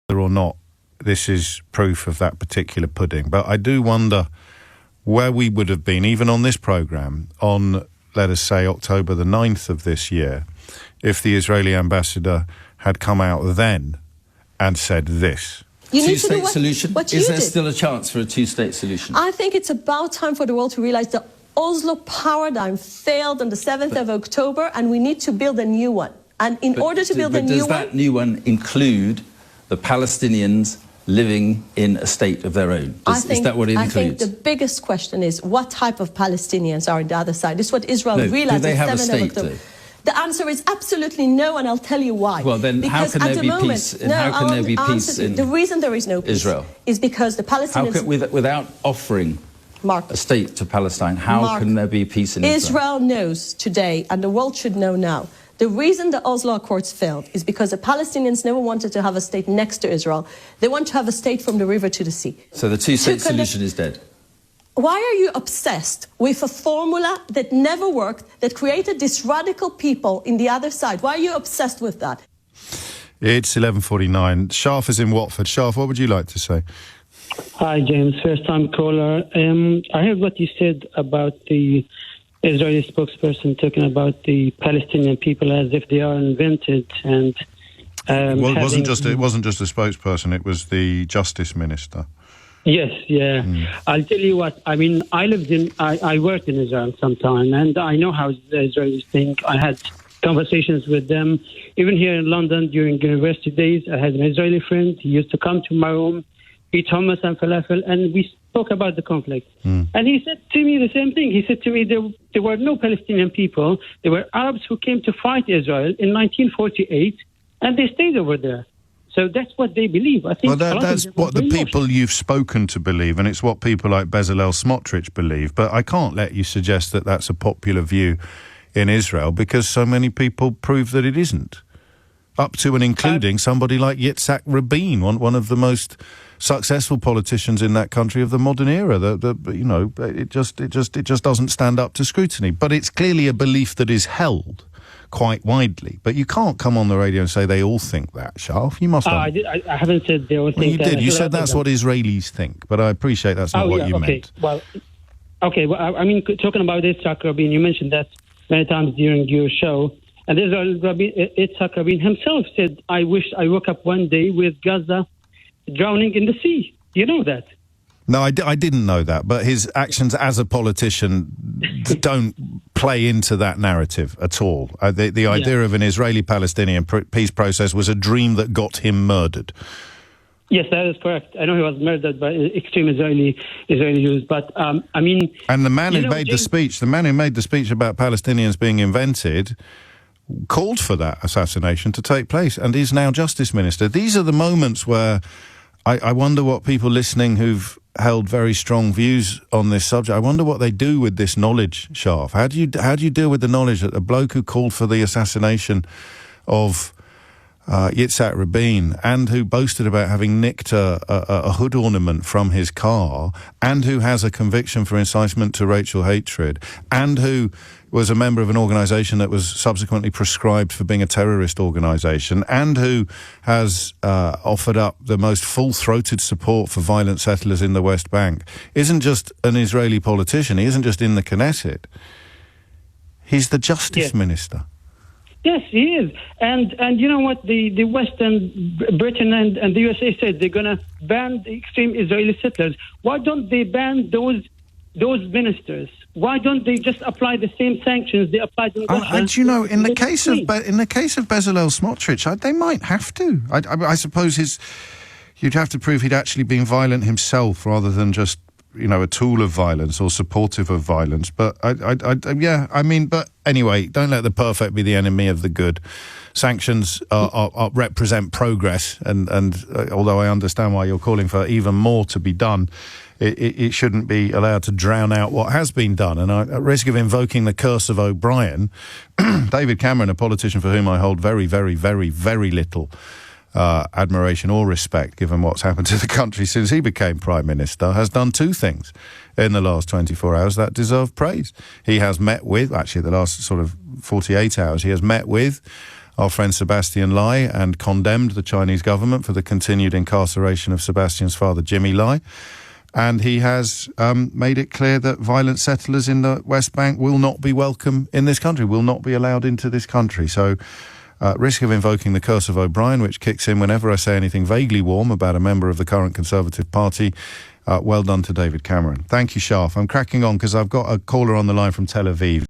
whether or not this is proof of that particular pudding. But I do wonder where we would have been, even on this programme, on, let us say, October the 9th of this year, if the Israeli ambassador had come out then and said this. Two-state solution? Is there still a chance for a two-state solution? I think it's about time for the world to realise the Oslo paradigm failed on the 7th of October, and we need to build a new one. And in order to build a new one... Does that new one include the Palestinians living in a state of their own? Is that what it includes? I think the biggest question is what type of Palestinians are on the other side. This is what Israel realised on the 7th of October. The answer is absolutely no, and I'll tell you why. Well, then how can there be peace? The reason there is no peace Israel is because the Palestinians... without offering a state to Palestine, how can there be peace in Israel? Israel knows today, and the world should know now, the reason the Oslo Accords failed is because the Palestinians never wanted to have a state next to Israel. They want to have a state from the river to the sea. So the two-state solution is dead? Why are you obsessed with a formula that never worked, that created this radical people in the other side? Why are you obsessed with that? It's 11:49. Shaf is in Watford. Shaf, what would you like to say? Hi, James. First-time caller. I heard what you said about the Israeli spokesperson talking about the Palestinian people as if they are invented and... Well, it wasn't just a spokesperson, it was the Justice Minister. Yes, yeah. I'll tell you what, I mean, I worked in Israel sometime, and I know how the Israelis think. I had conversations with them. Even here in London during university days, I had an Israeli friend. He used to come to my room, eat hummus and falafel, and we spoke about the conflict. And he said to me the same thing. He said to me there were no Palestinian people. There were Arabs who came to fight Israel in 1948, and they stayed over there. So that's what they believe. I think. Well, that's what the people you've spoken to believe, and it's what people like Bezalel Smotrich believe. But I can't let you suggest that that's a popular view in Israel, because so many people prove that it isn't. Up to and including somebody like Yitzhak Rabin, one of the most successful politicians in that country of the modern era. It just doesn't stand up to scrutiny. But it's clearly a belief that is held quite widely. But you can't come on the radio and say they all think that, Shaf. You must have... I haven't said they all think that. You did. You said that's what Israelis think, but I appreciate that's not what you meant. Well, I mean, talking about Yitzhak Rabin, you mentioned that many times during your show, and Yitzhak Rabin himself said, I wish I woke up one day with Gaza drowning in the sea. You know that? No, I didn't know that, but his actions as a politician don't play into that narrative at all. The idea of an Israeli-Palestinian peace process was a dream that got him murdered. Yes, that is correct. I know he was murdered by extreme Israeli Jews, but I mean... And the man who made the speech about Palestinians being invented called for that assassination to take place and is now Justice Minister. These are the moments where I wonder what people listening who've held very strong views on this subject, I wonder what they do with this knowledge, Shaf. How do you deal with the knowledge that the bloke who called for the assassination of Yitzhak Rabin, and who boasted about having nicked a hood ornament from his car, and who has a conviction for incitement to racial hatred, and who was a member of an organisation that was subsequently proscribed for being a terrorist organisation, and who has offered up the most full-throated support for violent settlers in the West Bank, isn't just an Israeli politician. He isn't just in the Knesset. He's the Justice Minister. Yes, he is. And you know what? The West and Britain and the USA said they're going to ban the extreme Israeli settlers. Why don't they ban those ministers? Why don't they just apply the same sanctions they applied in Russia? And you know, in the case of Bezalel Smotrich, they might have to. I suppose you'd have to prove he'd actually been violent himself rather than just, a tool of violence or supportive of violence. But but anyway, don't let the perfect be the enemy of the good. Sanctions represent progress, and although I understand why you're calling for even more to be done, it shouldn't be allowed to drown out what has been done. And at risk of invoking the curse of O'Brien, David Cameron, a politician for whom I hold very, very, very, very little admiration or respect, given what's happened to the country since he became Prime Minister, has done two things in the last 24 hours that deserve praise. He has met with, actually the last sort of 48 hours, he has met with our friend Sebastian Lai and condemned the Chinese government for the continued incarceration of Sebastian's father, Jimmy Lai. And he has made it clear that violent settlers in the West Bank will not be welcome in this country, will not be allowed into this country. So, risk of invoking the curse of O'Brien, which kicks in whenever I say anything vaguely warm about a member of the current Conservative Party. Well done to David Cameron. Thank you, Shaf. I'm cracking on because I've got a caller on the line from Tel Aviv.